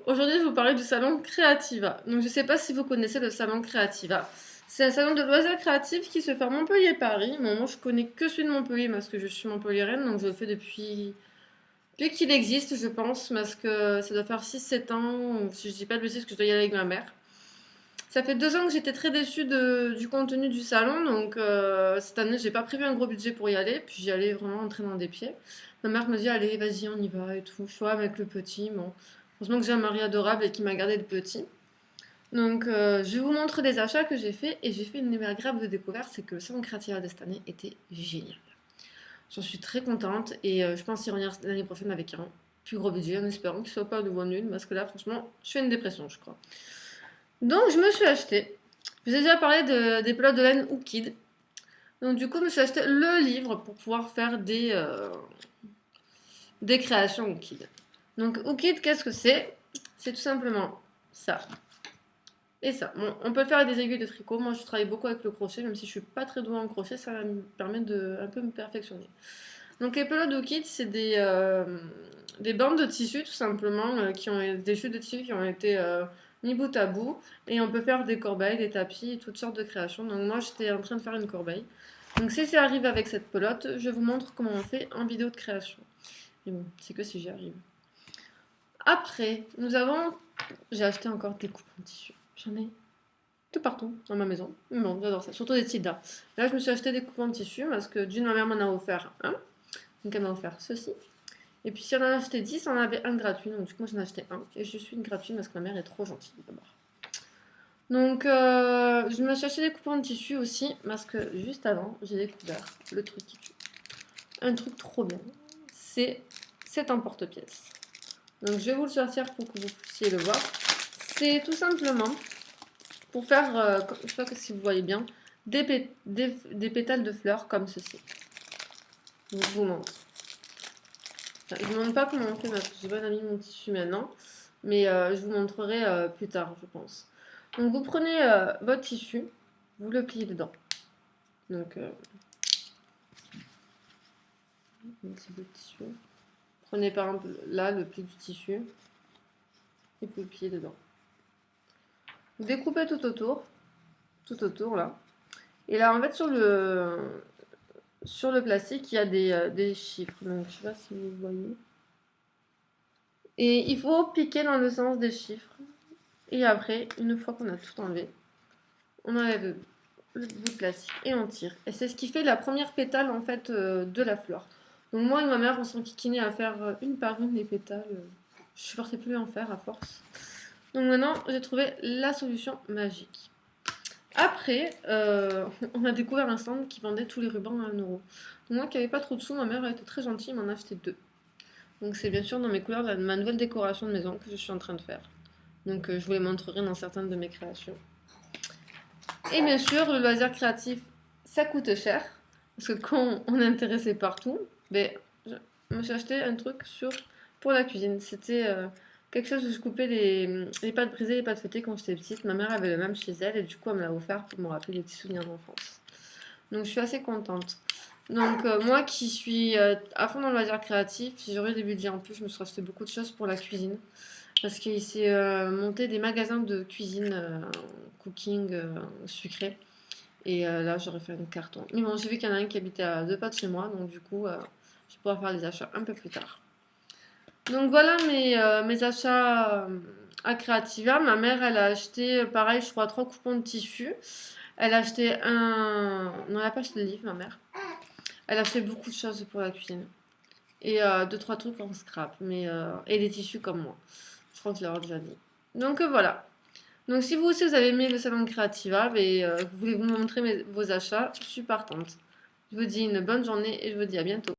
Aujourd'hui, je vais vous parler du salon Creativa. Donc, je ne sais pas si vous connaissez le salon Creativa. C'est un salon de loisirs créatifs qui se fait à Montpellier-Paris. Bon, moi, je connais que celui de Montpellier parce que je suis montpelliéraine, donc je le fais depuis qu'il existe, je pense, parce que ça doit faire 6-7 ans, ou si je dis pas de bêtises, que je dois y aller avec ma mère. Ça fait 2 ans que j'étais très déçue du contenu du salon, donc cette année, j'ai pas prévu un gros budget pour y aller, puis j'y allais vraiment en traînant des pieds. Ma mère me dit, allez, vas-y, on y va et tout. Je suis avec le petit, bon. Heureusement que j'ai un mari adorable et qui m'a gardé le petit. Donc, je vous montre des achats que j'ai fait et j'ai fait une grave de découverte, c'est que le salon Creativa de cette année était génial. J'en suis très contente et je pense y revenir l'année prochaine avec un plus gros budget en espérant qu'il soit pas à nouveau nul parce que là, franchement, je fais une dépression, je crois. Donc, je me suis acheté. Je vous ai déjà parlé des pelotes de laine Oukid. Donc, du coup, je me suis acheté le livre pour pouvoir faire des créations Oukid. Donc, Oukid, qu'est-ce que c'est? C'est tout simplement ça. Et ça. Bon, on peut faire des aiguilles de tricot. Moi, je travaille beaucoup avec le crochet, même si je suis pas très douée en crochet, ça me permet de un peu me perfectionner. Donc, les pelotes Oukid, c'est des bandes de tissu, tout simplement, qui ont des chutes de tissu qui ont été mis bout à bout. Et on peut faire des corbeilles, des tapis, toutes sortes de créations. Donc, moi, j'étais en train de faire une corbeille. Donc, si ça arrive avec cette pelote, je vous montre comment on fait en vidéo de création. Et bon, c'est que si j'y arrive. Après, j'ai acheté encore des coupes en tissu. J'en ai tout partout dans ma maison. Mais bon, j'adore ça. Surtout des tidas. Là, je me suis acheté des coupes en tissu parce que d'une, ma mère m'en a offert un. Donc, elle m'a offert ceci. Et puis, si on en a acheté 10, on en avait un gratuit. Donc, du coup, moi, j'en ai acheté un. Et je suis une gratuite parce que ma mère est trop gentille d'abord. Donc, je me suis acheté des coupes en tissu aussi parce que juste avant, j'ai découvert le truc qui tue. Un truc trop bien. C'est un porte-pièce. Donc, je vais vous le sortir pour que vous puissiez le voir. C'est tout simplement pour faire, je sais pas si vous voyez bien, des pétales de fleurs comme ceci. Donc, je vous montre. Enfin, je ne vous montre pas comment on fait parce que j'ai pas mis mon tissu maintenant, mais je vous montrerai plus tard, je pense. Donc, vous prenez votre tissu, vous le pliez dedans. Donc, un petit bout de tissu. Prenez par exemple là le pli du tissu et vous le pliez dedans. Vous découpez tout autour là. Et là, en fait, sur le plastique, il y a des chiffres. Donc, je sais pas si vous voyez. Et il faut piquer dans le sens des chiffres. Et après, une fois qu'on a tout enlevé, on enlève le bout de plastique et on tire. Et c'est ce qui fait la première pétale en fait de la fleur. Donc moi et ma mère, on s'enquiquinait à faire une par une les pétales. Je supportais plus en faire à force. Donc maintenant, j'ai trouvé la solution magique. Après, on a découvert un stand qui vendait tous les rubans à 1€. Donc moi qui n'avais pas trop de sous, ma mère a été très gentille, m'en a acheté 2. Donc c'est bien sûr dans mes couleurs de ma nouvelle décoration de maison que je suis en train de faire. Donc je vous les montrerai dans certaines de mes créations. Et bien sûr, le loisir créatif, ça coûte cher. Parce que quand on est intéressé partout, ben, je me suis acheté un truc pour la cuisine. C'était quelque chose où je coupais les pâtes brisées, les pâtes feuilletées quand j'étais petite. Ma mère avait le même chez elle et du coup elle me l'a offert pour me rappeler des petits souvenirs d'enfance. Donc je suis assez contente. Donc moi qui suis à fond dans le loisir créatif, si j'aurais des budgets en plus, je me serais acheté beaucoup de choses pour la cuisine. Parce qu'il s'est monté des magasins de cuisine cooking sucré. Et là, j'aurais fait un carton. Mais bon, j'ai vu qu'il y en a un qui habitait à 2 pas de chez moi. Donc du coup, je vais pouvoir faire les achats un peu plus tard. Donc voilà mes achats à Creativa. Ma mère, elle a acheté, pareil, je crois, 3 coupons de tissu. Elle a acheté un... Non, elle n'a pas acheté le livre, ma mère. Elle a acheté beaucoup de choses pour la cuisine. Et 2-3 trucs en scrap. Et des tissus comme moi. Je crois que je l'ai déjà dit. Donc voilà. Donc si vous aussi vous avez aimé le salon de Creativa et vous voulez vous montrer vos achats, je suis partante. Je vous dis une bonne journée et je vous dis à bientôt.